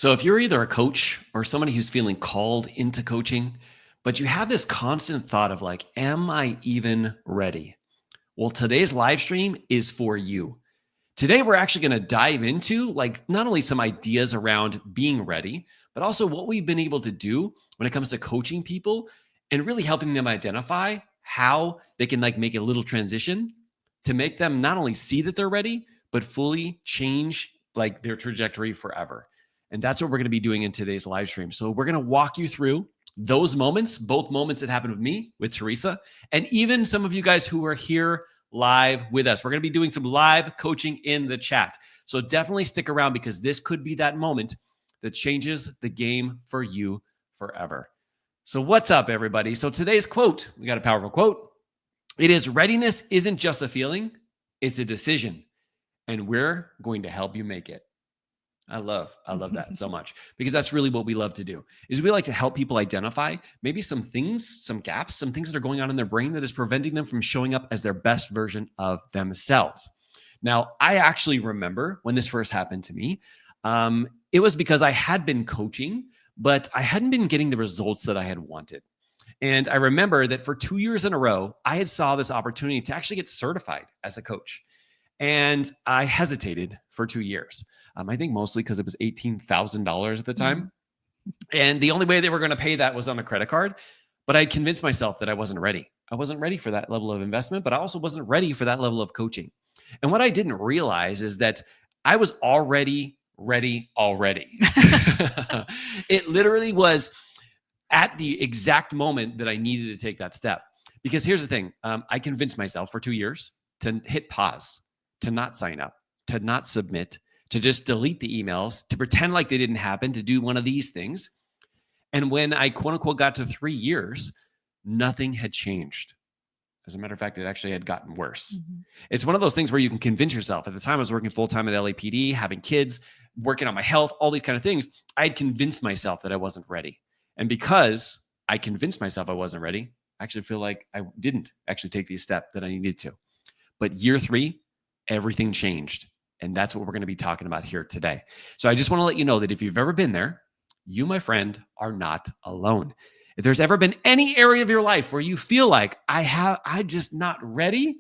So if you're either a coach or somebody who's feeling called into coaching, but you have this constant thought of like, am I even ready? Well, today's live stream is for you. Today, we're actually going to dive into like not only some ideas around being ready, but also what we've been able to do when it comes to coaching people and really helping them identify how they can like make a little transition to make them not only see that they're ready, but fully change like their trajectory forever. And that's what we're going to be doing in today's live stream. So we're going to walk you through those moments, both moments that happened with me, with Teresa, and even some of you guys who are here live with us. We're going to be doing some live coaching in the chat. So definitely stick around because this could be that moment that changes the game for you forever. So what's up, everybody? So today's quote, we got a powerful quote. It is, readiness isn't just a feeling, it's a decision. And we're going to help you make it. I love that so much because that's really what we love to do is we like to help people identify maybe some things, some gaps, some things that are going on in their brain that is preventing them from showing up as their best version of themselves. Now, I actually remember when this first happened to me, it was because I had been coaching, but I hadn't been getting the results that I had wanted. And I remember that for 2 years in a row, I had saw this opportunity to actually get certified as a coach. And I hesitated for 2 years. I think mostly because it was $18,000 at the time. And the only way they were going to pay that was on a credit card. But I convinced myself that I wasn't ready. I wasn't ready for that level of investment, but I also wasn't ready for that level of coaching. And what I didn't realize is that I was already ready already. It literally was at the exact moment that I needed to take that step. Because here's the thing. I convinced myself for 2 years to hit pause, to not sign up, to not submit, to just delete the emails, to pretend like they didn't happen, to do one of these things. And when I quote unquote got to 3 years, nothing had changed. As a matter of fact, it actually had gotten worse. It's one of those things where you can convince yourself. At the time I was working full-time at LAPD, having kids, working on my health, all these kind of things. I had convinced myself that I wasn't ready. And because I convinced myself I wasn't ready, I actually feel like I didn't actually take the step that I needed to. But year 3, everything changed. And that's what we're going to be talking about here today. So I just want to let you know that if you've ever been there, you, my friend, are not alone. If there's ever been any area of your life where you feel like I'm just not ready,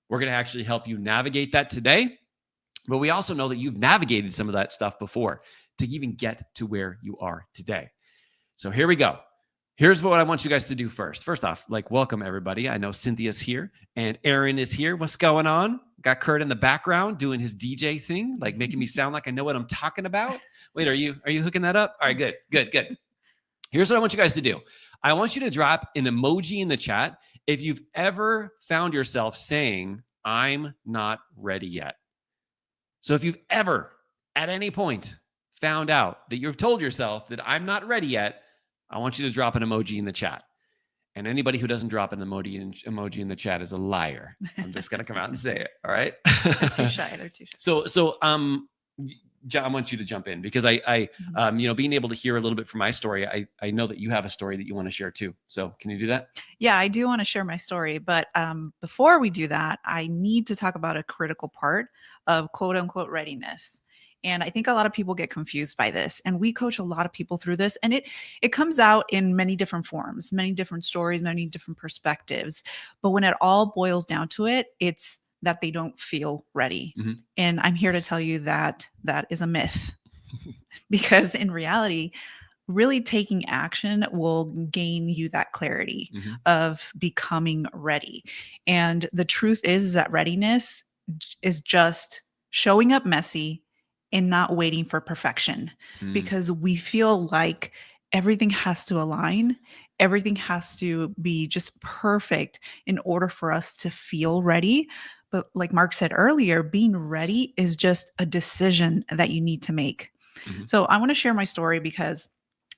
we're going to actually help you navigate that today. But we also know that you've navigated some of that stuff before to even get to where you are today. So here we go. Here's what I want you guys to do first. First off, like, welcome everybody. I know Cynthia's here and Aaron is here. What's going on? Got Kurt in the background doing his DJ thing, like making me sound like I know what I'm talking about. Wait, are you hooking that up? All right, good. Here's what I want you guys to do. I want you to drop an emoji in the chat if you've ever found yourself saying, I'm not ready yet. So if you've ever at any point found out that you've told yourself that I'm not ready yet, I want you to drop an emoji in the chat. And anybody who doesn't drop an emoji in the chat is a liar. I'm just going to come out and say it. All right. They're too shy. So, John, I want you to jump in because I being able to hear a little bit from my story, I know that you have a story that you want to share too. So can you do that? Yeah, I do want to share my story. But before we do that, I need to talk about a critical part of quote unquote readiness. And I think a lot of people get confused by this. And we coach a lot of people through this. And it comes out in many different forms, many different stories, many different perspectives. But when it all boils down to it, it's that they don't feel ready. And I'm here to tell you that that is a myth. Because in reality, really taking action will gain you that clarity of becoming ready. And the truth is that readiness is just showing up messy and not waiting for perfection, because we feel like everything has to align. Everything has to be just perfect in order for us to feel ready. But like Mark said earlier, being ready is just a decision that you need to make. So I want to share my story because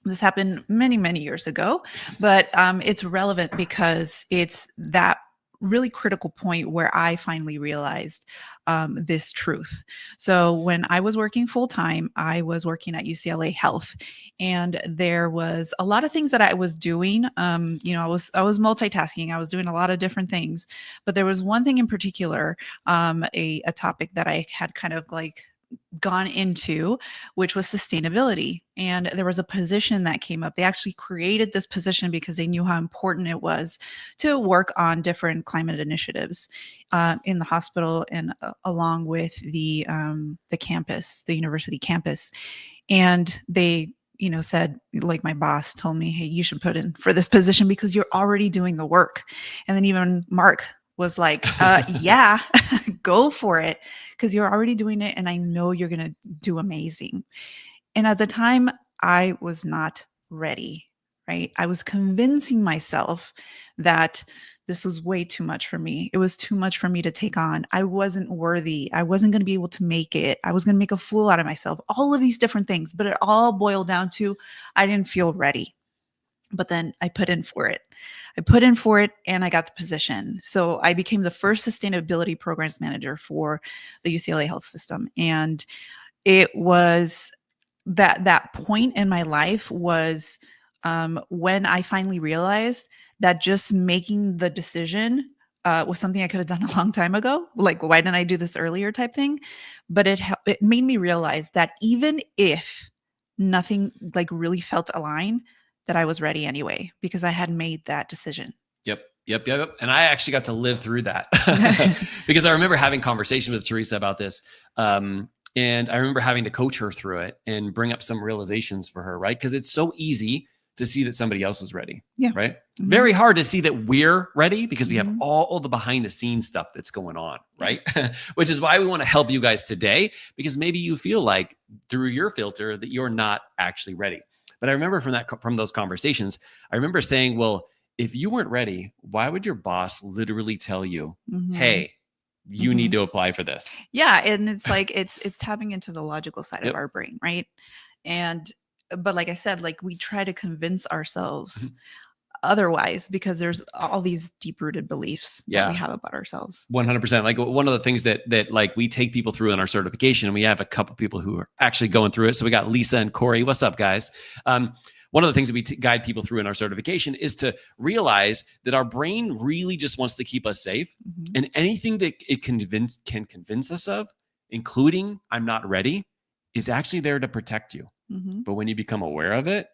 this happened many, many years ago, but it's relevant because it's that really critical point where I finally realized this truth. So when I was working full time, I was working at UCLA Health, and there was a lot of things that I was doing. I was multitasking. I was doing a lot of different things, but there was one thing in particular, a topic that I had kind of like gone into, which was sustainability. And there was a position that came up. They actually created this position because they knew how important it was to work on different climate initiatives in the hospital and along with the campus, the university campus. And they, said, like my boss told me, hey, you should put in for this position because you're already doing the work. And then even Mark was like, yeah, go for it because you're already doing it. And I know you're going to do amazing. And at the time, I was not ready, right? I was convincing myself that this was way too much for me. It was too much for me to take on. I wasn't worthy. I wasn't going to be able to make it. I was going to make a fool out of myself. All of these different things, but it all boiled down to I didn't feel ready. But then I put in for it. And I got the position. So I became the first sustainability programs manager for the UCLA health system. And it was that point in my life was when I finally realized that just making the decision was something I could have done a long time ago. Like, why didn't I do this earlier type thing? But it made me realize that even if nothing like really felt aligned, that I was ready anyway, because I had made that decision. Yep. And I actually got to live through that because I remember having conversations with Teresa about this. And I remember having to coach her through it and bring up some realizations for her, right? Because it's so easy to see that somebody else is ready, right? Mm-hmm. Very hard to see that we're ready because we have all the behind the scenes stuff that's going on, right? Which is why we want to help you guys today, because maybe you feel like through your filter that you're not actually ready. But I remember from those conversations, I remember saying, well, if you weren't ready, why would your boss literally tell you, hey, you need to apply for this? Yeah. And it's like, it's tapping into the logical side of our brain, right? But like I said, like we try to convince ourselves otherwise because there's all these deep-rooted beliefs that we have about ourselves. 100%. Like one of the things that like we take people through in our certification, and we have a couple people who are actually going through it. So we got Lisa and Corey. What's up, guys? One of the things that we guide people through in our certification is to realize that our brain really just wants to keep us safe. And anything that it can convince us of, including I'm not ready, is actually there to protect you. But when you become aware of it,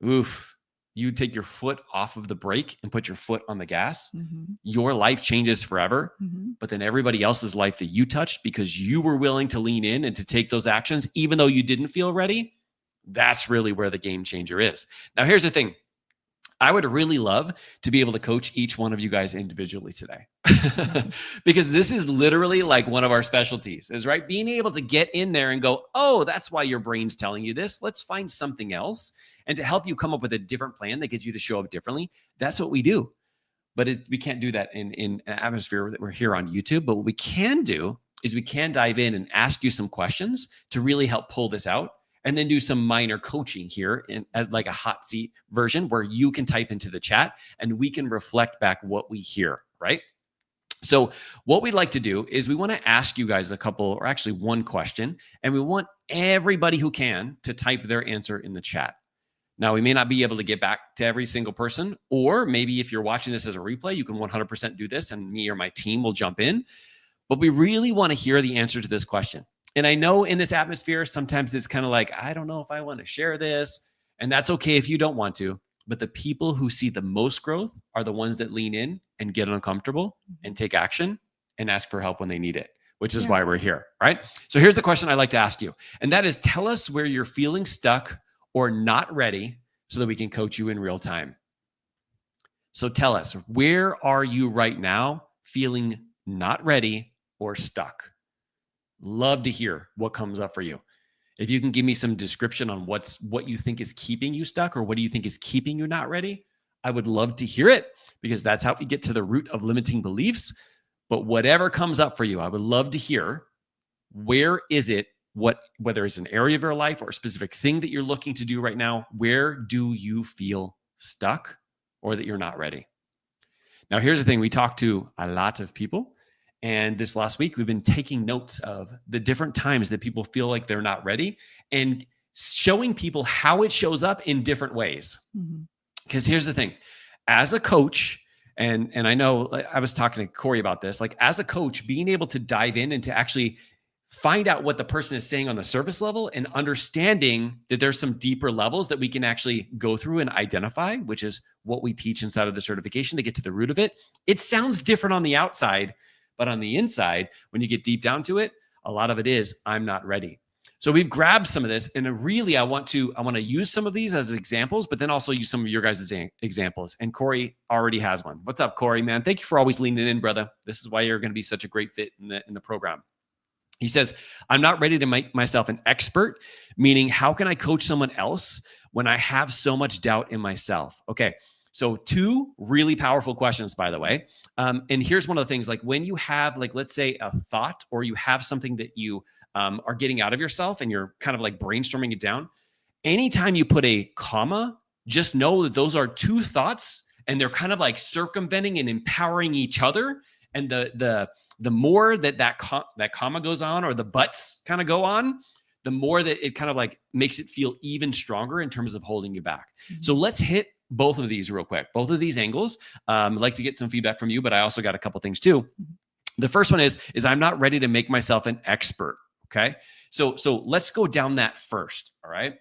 you take your foot off of the brake and put your foot on the gas, your life changes forever. But then everybody else's life that you touched, because you were willing to lean in and to take those actions, even though you didn't feel ready, that's really where the game changer is. Now, here's the thing. I would really love to be able to coach each one of you guys individually today because this is literally like one of our specialties is right. Being able to get in there and go, oh, that's why your brain's telling you this. Let's find something else. And to help you come up with a different plan that gets you to show up differently. That's what we do. But we can't do that in an atmosphere that we're here on YouTube. But what we can do is we can dive in and ask you some questions to really help pull this out. And then do some minor coaching here as like a hot seat version where you can type into the chat and we can reflect back what we hear, right? So what we'd like to do is we want to ask you guys a couple, or actually one question, and we want everybody who can to type their answer in the chat. Now, we may not be able to get back to every single person, or maybe if you're watching this as a replay, you can 100% do this and me or my team will jump in. But we really want to hear the answer to this question. And I know in this atmosphere, sometimes it's kind of like, I don't know if I want to share this. And that's okay if you don't want to. But the people who see the most growth are the ones that lean in and get uncomfortable and take action and ask for help when they need it, which is why we're here, right? So here's the question I'd like to ask you. And that is, tell us where you're feeling stuck or not ready so that we can coach you in real time. So tell us, where are you right now feeling not ready or stuck? Love to hear what comes up for you. If you can give me some description on what you think is keeping you stuck, or what do you think is keeping you not ready, I would love to hear it, because that's how we get to the root of limiting beliefs. But whatever comes up for you, I would love to hear, where is it, whether it's an area of your life or a specific thing that you're looking to do right now, where do you feel stuck or that you're not ready? Now, here's the thing. We talked to a lot of people. And this last week, we've been taking notes of the different times that people feel like they're not ready and showing people how it shows up in different ways. Because here's the thing, as a coach, and I know I was talking to Corey about this, like as a coach, being able to dive in and to actually find out what the person is saying on the surface level and understanding that there's some deeper levels that we can actually go through and identify, which is what we teach inside of the certification to get to the root of it. It sounds different on the outside, but on the inside, when you get deep down to it, a lot of it is, I'm not ready. So we've grabbed some of this, and really I want to use some of these as examples, but then also use some of your guys' examples. And Corey already has one. What's up, Corey, man? Thank you for always leaning in, brother. This is why you're going to be such a great fit in the program. He says, I'm not ready to make myself an expert, meaning how can I coach someone else when I have so much doubt in myself? Okay, so 2 really powerful questions, by the way. And here's one of the things, like when you have, like, let's say a thought, or you have something that you are getting out of yourself and you're kind of like brainstorming it down. Anytime you put a comma, just know that those are 2 thoughts and they're kind of like circumventing and empowering each other. And the more that comma goes on, or the buts kind of go on, the more that it kind of like makes it feel even stronger in terms of holding you back. Mm-hmm. So let's hit both of these real quick, both of these angles. I'd like to get some feedback from you, but I also got a couple things too. The first one is I'm not ready to make myself an expert. Okay. So let's go down that first. All right.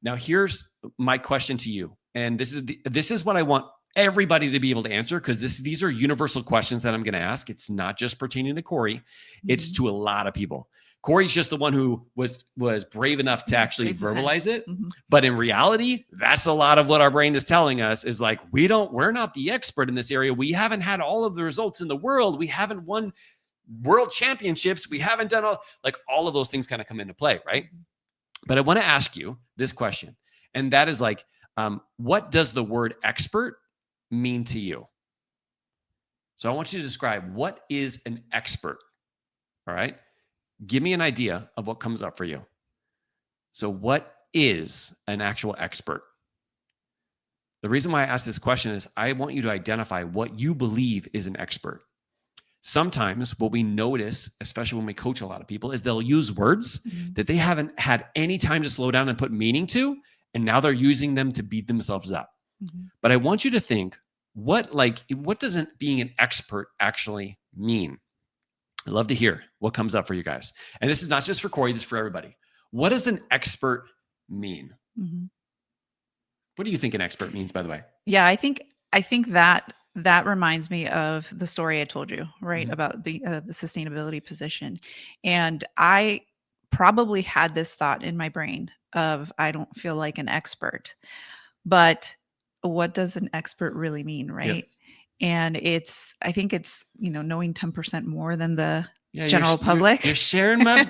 Now here's my question to you. And this is what I want everybody to be able to answer, because these are universal questions that I'm going to ask. It's not just pertaining to Corey. It's to a lot of people. Corey's just the one who was brave enough to actually verbalize it. Mm-hmm. But in reality, that's a lot of what our brain is telling us, is like, we're not the expert in this area. We haven't had all of the results in the world. We haven't won world championships. We haven't done all of those things kind of come into play, right? But I want to ask you this question. And that is like, what does the word expert mean to you? So I want you to describe, what is an expert? All right. Give me an idea of what comes up for you. So what is an actual expert? The reason why I asked this question is I want you to identify what you believe is an expert. Sometimes what we notice, especially when we coach a lot of people, is they'll use words that they haven't had any time to slow down and put meaning to, and now they're using them to beat themselves up. But I want you to think, what does being an expert actually mean? I'd love to hear what comes up for you guys. And this is not just for Corey, this is for everybody. What does an expert mean? Mm-hmm. What do you think an expert means, by the way? Yeah, I think that reminds me of the story I told you, right? Mm-hmm. About the sustainability position. And I probably had this thought in my brain of, I don't feel like an expert. But what does an expert really mean, right? Yep. And I think it's, knowing 10% more than the general public. You're sharing my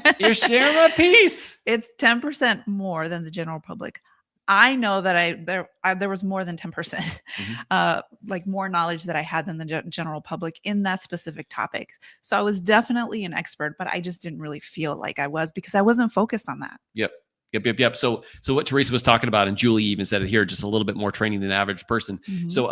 piece. It's 10% more than the general public. I know that there was more than 10%, like more knowledge that I had than the general public in that specific topic. So I was definitely an expert, but I just didn't really feel like I was, because I wasn't focused on that. Yep. So what Teresa was talking about, and Julie even said it here, just a little bit more training than the average person. Mm-hmm. So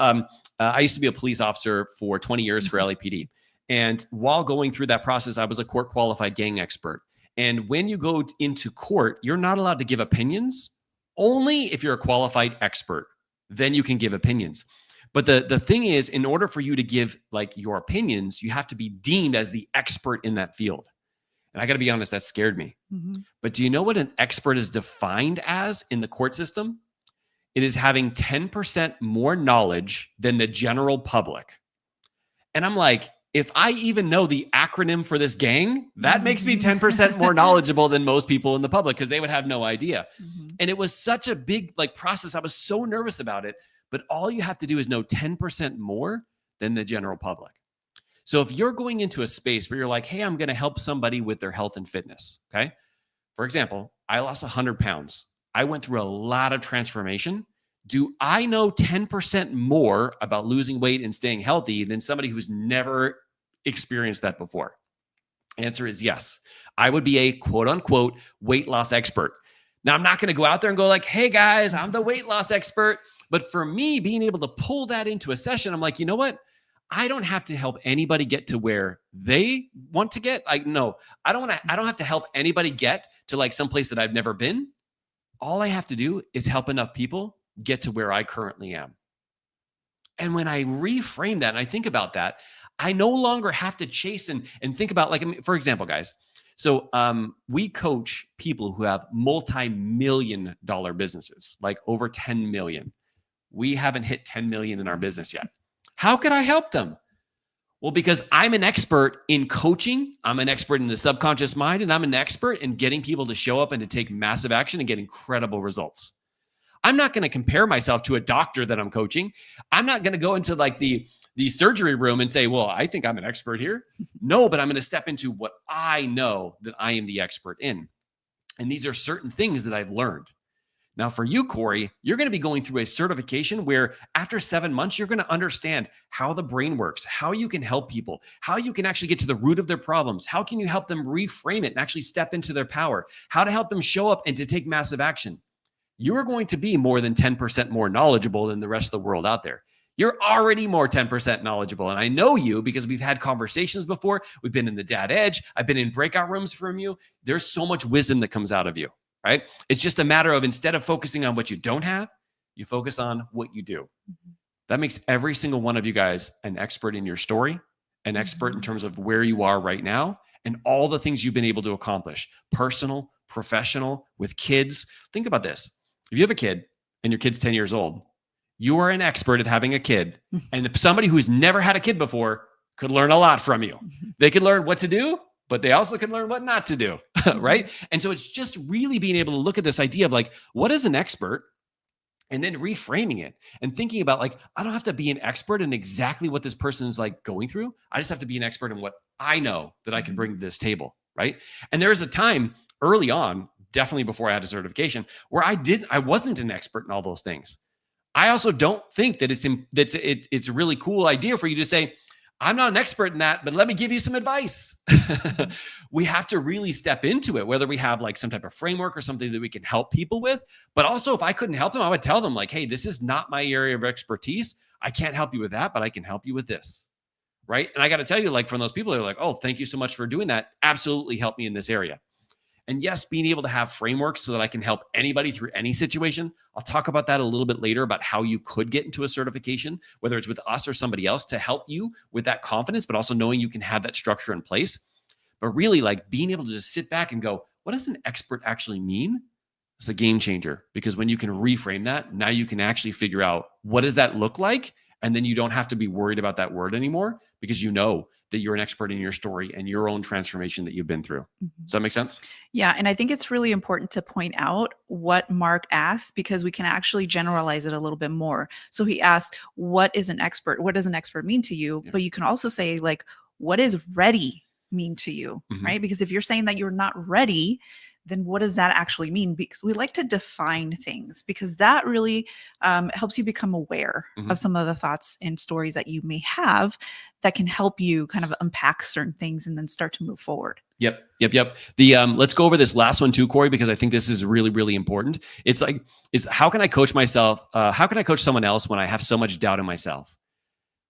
I used to be a police officer for 20 years for LAPD. And while going through that process, I was a court qualified gang expert. And when you go into court, you're not allowed to give opinions. Only if you're a qualified expert, then you can give opinions. But the thing is, in order for you to give your opinions, you have to be deemed as the expert in that field. And I got to be honest, that scared me. Mm-hmm. But do you know what an expert is defined as in the court system? It is having 10% more knowledge than the general public. And I'm like, if I even know the acronym for this gang, that makes me 10% more knowledgeable than most people in the public, because they would have no idea. Mm-hmm. And it was such a big process. I was so nervous about it. But all you have to do is know 10% more than the general public. So if you're going into a space where you're like, hey, I'm going to help somebody with their health and fitness, okay? For example, I lost 100 pounds. I went through a lot of transformation. Do I know 10% more about losing weight and staying healthy than somebody who's never experienced that before? Answer is yes. I would be a quote unquote weight loss expert. Now, I'm not going to go out there and go like, hey guys, I'm the weight loss expert. But for me, being able to pull that into a session, I'm like, you know what? I don't have to help anybody get to where they want to get. I don't have to help anybody get to some place that I've never been. All I have to do is help enough people get to where I currently am. And when I reframe that and I think about that, I no longer have to chase and think about, for example, guys, We coach people who have multi-million dollar businesses, like over 10 million. We haven't hit 10 million in our business yet. How could I help them? Well, because I'm an expert in coaching, I'm an expert in the subconscious mind, and I'm an expert in getting people to show up and to take massive action and get incredible results. I'm not going to compare myself to a doctor that I'm coaching. I'm not going to go into like the surgery room and say, well, I think I'm an expert here. No, but I'm going to step into what I know that I am the expert in. And these are certain things that I've learned. Now, for you, Corey, you're going to be going through a certification where after 7 months, you're going to understand how the brain works, how you can help people, how you can actually get to the root of their problems, how can you help them reframe it and actually step into their power, how to help them show up and to take massive action. You are going to be more than 10% more knowledgeable than the rest of the world out there. You're already more 10% knowledgeable. And I know you because we've had conversations before. We've been in the Dad Edge. I've been in breakout rooms from you. There's so much wisdom that comes out of you. Right? It's just a matter of instead of focusing on what you don't have, you focus on what you do. That makes every single one of you guys an expert in your story, an expert in terms of where you are right now, and all the things you've been able to accomplish, personal, professional, with kids. Think about this. If you have a kid and your kid's 10 years old, you are an expert at having a kid. And if somebody who's never had a kid before could learn a lot from you. They could learn what to do, but they also can learn what not to do, right? And so it's just really being able to look at this idea of like, what is an expert? And then reframing it and thinking about like, I don't have to be an expert in exactly what this person is like going through. I just have to be an expert in what I know that I can bring to this table, right? And there was a time early on, definitely before I had a certification, where I wasn't an expert in all those things. I also don't think that it's a really cool idea for you to say, I'm not an expert in that, but let me give you some advice. We have to really step into it, whether we have like some type of framework or something that we can help people with. But also, if I couldn't help them, I would tell them like, hey, this is not my area of expertise. I can't help you with that, but I can help you with this. Right. And I got to tell you, like from those people, they're like, oh, thank you so much for doing that. Absolutely help me in this area. And yes, being able to have frameworks so that I can help anybody through any situation. I'll talk about that a little bit later about how you could get into a certification, whether it's with us or somebody else to help you with that confidence, but also knowing you can have that structure in place. But really like being able to just sit back and go, what does an expert actually mean? It's a game changer because when you can reframe that, now you can actually figure out what does that look like? And then you don't have to be worried about that word anymore because you know that you're an expert in your story and your own transformation that you've been through. Does that make sense? Yeah. And I think it's really important to point out what Mark asked because we can actually generalize it a little bit more. So he asked, what is an expert? What does an expert mean to you? Yeah. But you can also say like, what is ready mean to you? Right? Because if you're saying that you're not ready, then what does that actually mean? Because we like to define things because that really helps you become aware of some of the thoughts and stories that you may have that can help you kind of unpack certain things and then start to move forward. Yep. Let's go over this last one too, Corey, because I think this is really, really important. It's like, how can I coach myself? How can I coach someone else when I have so much doubt in myself?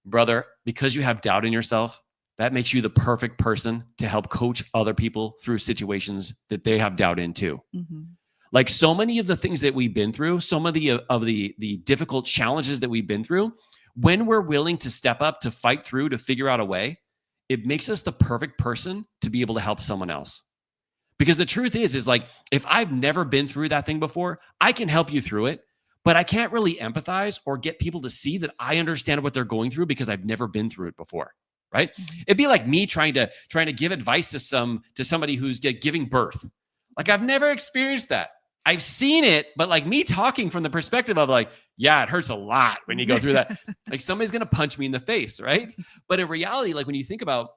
Brother, because you have doubt in yourself, that makes you the perfect person to help coach other people through situations that they have doubt in too. Like so many of the things that we've been through, some of the difficult challenges that we've been through, when we're willing to step up, to fight through, to figure out a way, it makes us the perfect person to be able to help someone else. Because the truth is like, if I've never been through that thing before, I can help you through it, but I can't really empathize or get people to see that I understand what they're going through because I've never been through it before. Right? It'd be like me trying to give advice to somebody who's giving birth. Like I've never experienced that. I've seen it, but like me talking from the perspective of like, yeah, it hurts a lot when you go through that. Like somebody's going to punch me in the face, right? But in reality, like when you think about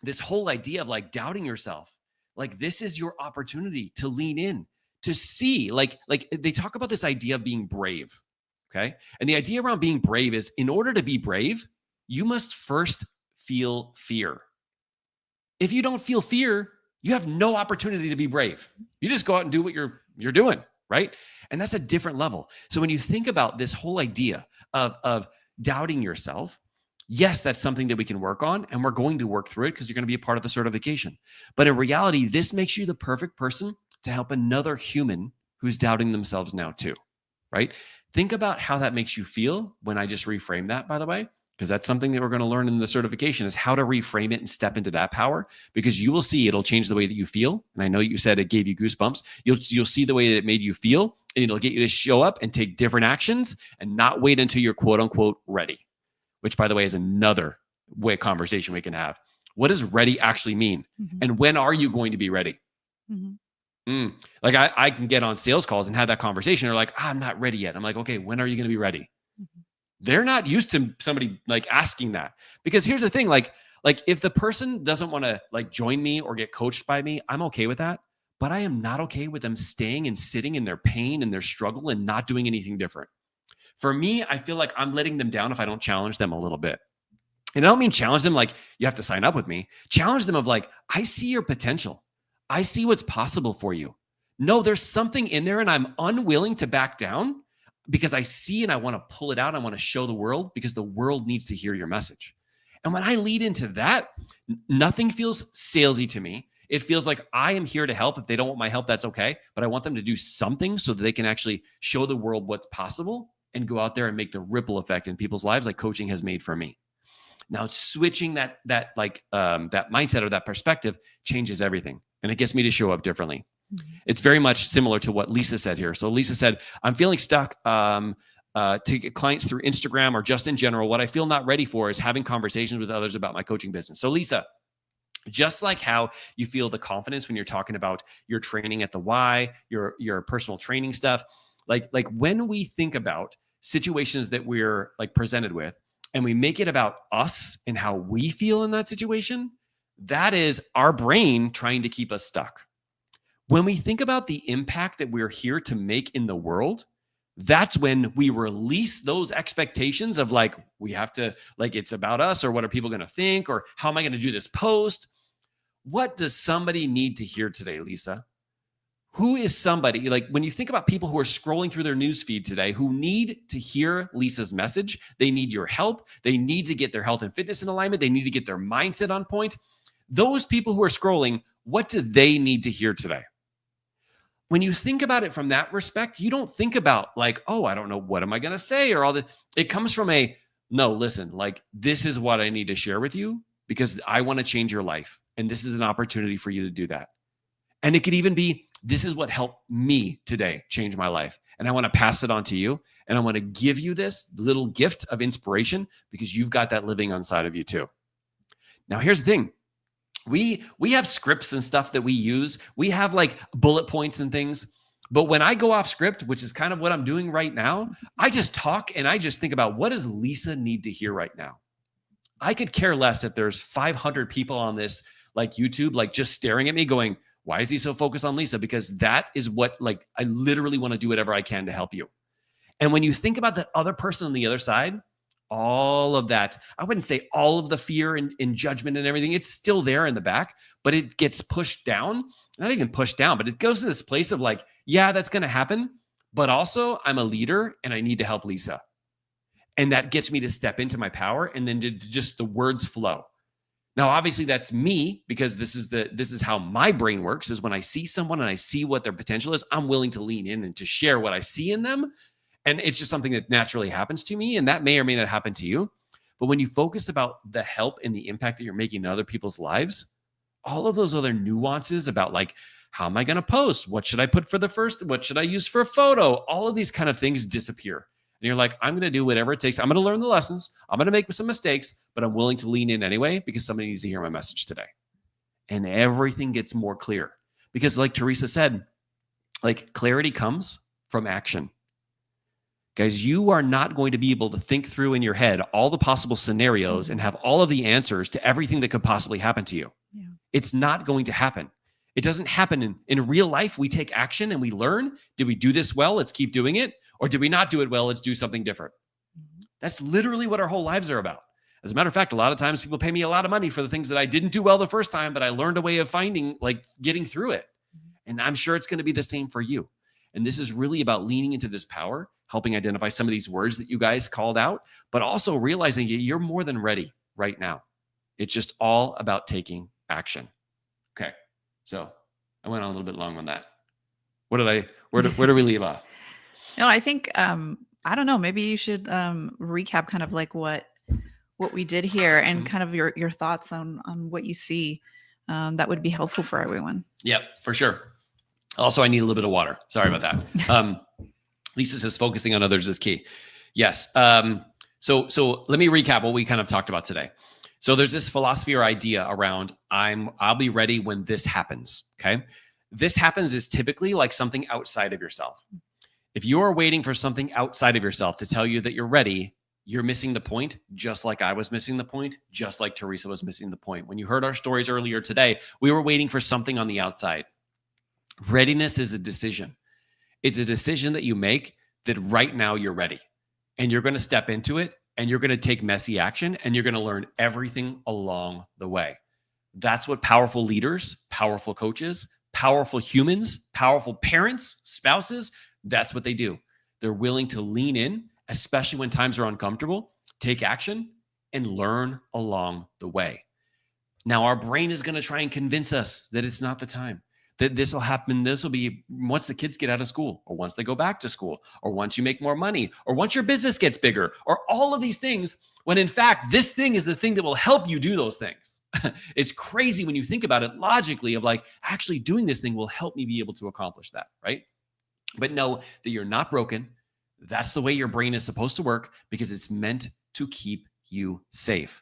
this whole idea of like doubting yourself, like this is your opportunity to lean in, to see, like they talk about this idea of being brave. Okay. And the idea around being brave is in order to be brave, you must first feel fear. If you don't feel fear, you have no opportunity to be brave. You just go out and do what you're doing, right? And that's a different level. So when you think about this whole idea of doubting yourself, yes, that's something that we can work on, and we're going to work through it because you're going to be a part of the certification. But in reality, this makes you the perfect person to help another human who's doubting themselves now too, right? Think about how that makes you feel when I just reframe that, by the way. because that's something that we're going to learn in the certification, is how to reframe it and step into that power, because you will see it'll change the way that you feel. And I know you said it gave you goosebumps. You'll see the way that it made you feel, and it'll get you to show up and take different actions and not wait until you're quote unquote ready, which, by the way, is another way conversation we can have. What does ready actually mean? And when are you going to be ready? Like I can get on sales calls and have that conversation. They're like, I'm not ready yet. I'm like, okay, when are you going to be ready? They're not used to somebody like asking that, because here's the thing, like if the person doesn't want to like join me or get coached by me, I'm okay with that. But I am not okay with them staying and sitting in their pain and their struggle and not doing anything different. For me, I feel like I'm letting them down if I don't challenge them a little bit. And I don't mean challenge them like you have to sign up with me. Challenge them of like, I see your potential. I see what's possible for you. No, there's something in there and I'm unwilling to back down because I see and I want to pull it out. I want to show the world because the world needs to hear your message. And when I lead into that, nothing feels salesy to me. It feels like I am here to help. If they don't want my help, that's okay. But I want them to do something so that they can actually show the world what's possible and go out there and make the ripple effect in people's lives like coaching has made for me. Now, switching that mindset or that perspective changes everything, and it gets me to show up differently. It's very much similar to what Lisa said here. So Lisa said, I'm feeling stuck to get clients through Instagram or just in general. What I feel not ready for is having conversations with others about my coaching business. So Lisa, just like how you feel the confidence when you're talking about your training at the Y, your personal training stuff, like when we think about situations that we're like presented with, and we make it about us and how we feel in that situation, that is our brain trying to keep us stuck. When we think about the impact that we're here to make in the world, that's when we release those expectations of like, we have to, like, it's about us, or what are people going to think, or how am I going to do this post? What does somebody need to hear today, Lisa? Who is somebody, like when you think about people who are scrolling through their news feed today who need to hear Lisa's message, they need your help. They need to get their health and fitness in alignment. They need to get their mindset on point. Those people who are scrolling, what do they need to hear today? When you think about it from that respect, you don't think about like, oh, I don't know, what am I going to say, or all that. It comes from a, no, listen, like this is what I need to share with you because I want to change your life. And this is an opportunity for you to do that. And it could even be, this is what helped me today change my life. And I want to pass it on to you. And I want to give you this little gift of inspiration because you've got that living inside of you too. Now, here's the thing. We have scripts and stuff that we use. We have like bullet points and things. But when I go off script, which is kind of what I'm doing right now, I just talk and I just think about, what does Lisa need to hear right now? I could care less if there's 500 people on this like YouTube, like just staring at me going, why is he so focused on Lisa? Because that is what, like, I literally want to do whatever I can to help you. And when you think about that other person on the other side, all of that, I wouldn't say all of the fear and judgment and everything, it's still there in the back, but it gets pushed down, not even pushed down, but it goes to this place of like, yeah, that's going to happen. But also I'm a leader and I need to help Lisa. And that gets me to step into my power. And then just the words flow. Now, obviously that's me, because this is how my brain works, is when I see someone and I see what their potential is, I'm willing to lean in and to share what I see in them. And it's just something that naturally happens to me, and that may or may not happen to you. But when you focus about the help and the impact that you're making in other people's lives, all of those other nuances about like, how am I going to post? What should I put for the first? What should I use for a photo? All of these kind of things disappear. And you're like, I'm going to do whatever it takes. I'm going to learn the lessons. I'm going to make some mistakes, but I'm willing to lean in anyway because somebody needs to hear my message today. And everything gets more clear because, like Teresa said, like clarity comes from action. Guys, you are not going to be able to think through in your head all the possible scenarios and have all of the answers to everything that could possibly happen to you. Yeah. It's not going to happen. It doesn't happen in real life. We take action and we learn. Did we do this well? Let's keep doing it. Or did we not do it well? Let's do something different. That's literally what our whole lives are about. As a matter of fact, a lot of times people pay me a lot of money for the things that I didn't do well the first time, but I learned a way of finding, like getting through it. And I'm sure it's going to be the same for you. And this is really about leaning into this power, helping identify some of these words that you guys called out, but also realizing you're more than ready right now. It's just all about taking action. Okay. So I went on a little bit long on that. Where do we leave off? No, I think, I don't know, maybe you should recap kind of like what what we did here and Mhm. kind of your thoughts on what you see. That would be helpful for everyone. Yep, for sure. Also, I need a little bit of water. Sorry about that. Lisa says focusing on others is key. Yes. So let me recap what we kind of talked about today. So there's this philosophy or idea around I'll be ready when this happens. Okay. This happens is typically like something outside of yourself. If you're waiting for something outside of yourself to tell you that you're ready, you're missing the point, just like I was missing the point, just like Teresa was missing the point. When you heard our stories earlier today, we were waiting for something on the outside. Readiness is a decision. It's a decision that you make that right now you're ready and you're going to step into it and you're going to take messy action and you're going to learn everything along the way. That's what powerful leaders, powerful coaches, powerful humans, powerful parents, spouses, that's what they do. They're willing to lean in, especially when times are uncomfortable, take action and learn along the way. Now, our brain is going to try and convince us that it's not the time, that this will happen. This will be once the kids get out of school, or once they go back to school, or once you make more money, or once your business gets bigger, or all of these things, when in fact, this thing is the thing that will help you do those things. It's crazy when you think about it logically of like, actually doing this thing will help me be able to accomplish that, right? But know that you're not broken. That's the way your brain is supposed to work because it's meant to keep you safe.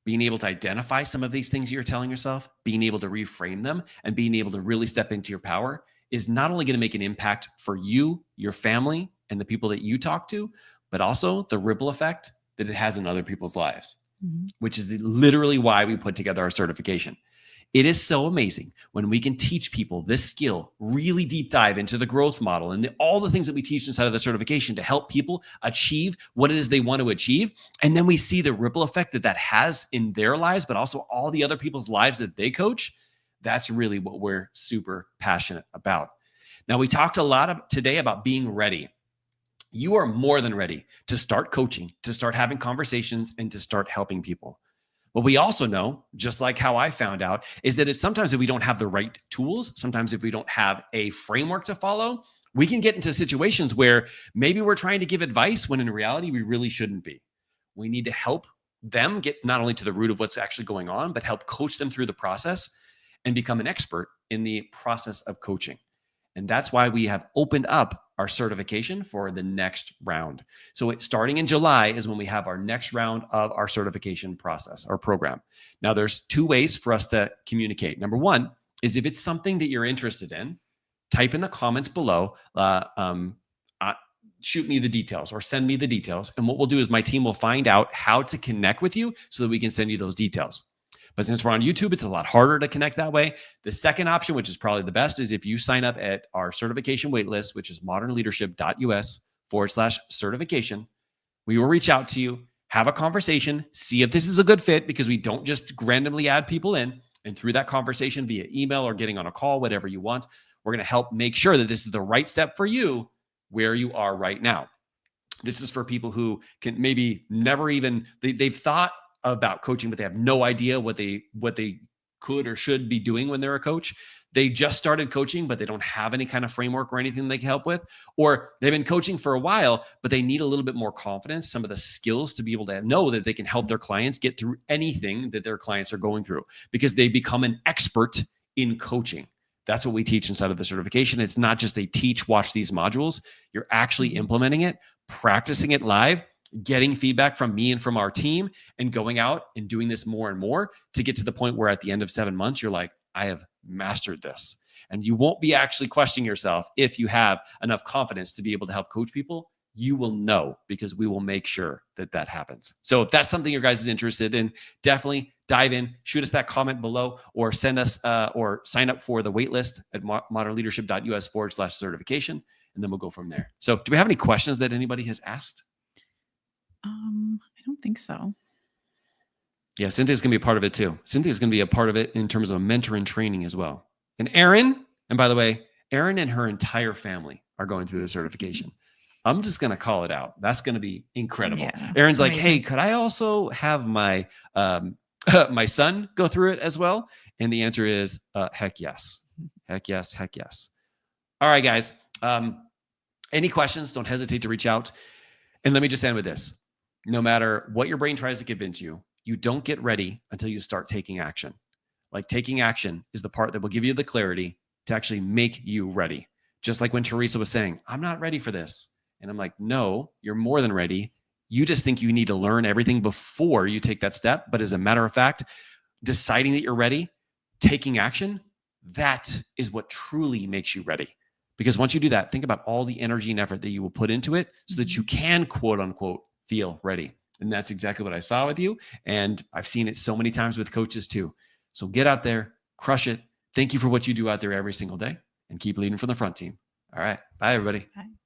Being able to identify some of these things you're telling yourself, being able to reframe them, and being able to really step into your power is not only going to make an impact for you, your family, and the people that you talk to, but also the ripple effect that it has in other people's lives, which is literally why we put together our certification. It is so amazing when we can teach people this skill, really deep dive into the growth model and all the things that we teach inside of the certification to help people achieve what it is they want to achieve. And then we see the ripple effect that that has in their lives, but also all the other people's lives that they coach. That's really what we're super passionate about. Now, we talked a lot today about being ready. You are more than ready to start coaching, to start having conversations, and to start helping people. What we also know, just like how I found out, is that it's sometimes if we don't have the right tools, sometimes if we don't have a framework to follow, we can get into situations where maybe we're trying to give advice when in reality we really shouldn't be. We need to help them get not only to the root of what's actually going on, but help coach them through the process and become an expert in the process of coaching. And that's why we have opened up our certification for the next round. So starting in July is when we have our next round of our certification process, our program. Now, there's two ways for us to communicate. Number one is if it's something that you're interested in, type in the comments below, shoot me the details or send me the details. And what we'll do is my team will find out how to connect with you so that we can send you those details. But since we're on YouTube, it's a lot harder to connect that way. The second option, which is probably the best, is if you sign up at our certification waitlist, which is modernleadership.us/certification. We will reach out to you, have a conversation, see if this is a good fit, because we don't just randomly add people in. And through that conversation via email or getting on a call, whatever you want, we're going to help make sure that this is the right step for you where you are right now. This is for people who can maybe never even, they've thought about coaching, but they have no idea what they could or should be doing when they're a coach. They just started coaching, but they don't have any kind of framework or anything they can help with. Or they've been coaching for a while, but they need a little bit more confidence, some of the skills to be able to know that they can help their clients get through anything that their clients are going through because they become an expert in coaching. That's what we teach inside of the certification. It's not just a teach, watch these modules. You're actually implementing it, practicing it live, getting feedback from me and from our team, and going out and doing this more and more to get to the point where at the end of 7 months, you're like, I have mastered this. And you won't be actually questioning yourself if you have enough confidence to be able to help coach people. You will know because we will make sure that that happens. So if that's something your guys is interested in, definitely dive in, shoot us that comment below, or send us or sign up for the waitlist at modernleadership.us/certification, and then we'll go from there. So do we have any questions that anybody has asked? I don't think so. Yeah, Cynthia's going to be a part of it too. Cynthia's going to be a part of it in terms of mentor and training as well. And Erin, and by the way, Erin and her entire family are going through the certification. I'm just going to call it out. That's going to be incredible. Yeah, Erin's amazing. Like, hey, could I also have my my son go through it as well? And the answer is heck yes. Heck yes. Heck yes. All right, guys. Any questions? Don't hesitate to reach out. And let me just end with this. No matter what your brain tries to convince you, you don't get ready until you start taking action. Like taking action is the part that will give you the clarity to actually make you ready. Just like when Teresa was saying, I'm not ready for this. And I'm like, no, you're more than ready. You just think you need to learn everything before you take that step. But as a matter of fact, deciding that you're ready, taking action, that is what truly makes you ready. Because once you do that, think about all the energy and effort that you will put into it so that you can, quote unquote, feel ready. And that's exactly what I saw with you. And I've seen it so many times with coaches too. So get out there, crush it. Thank you for what you do out there every single day, and keep leading from the front, team. All right. Bye, everybody. Bye.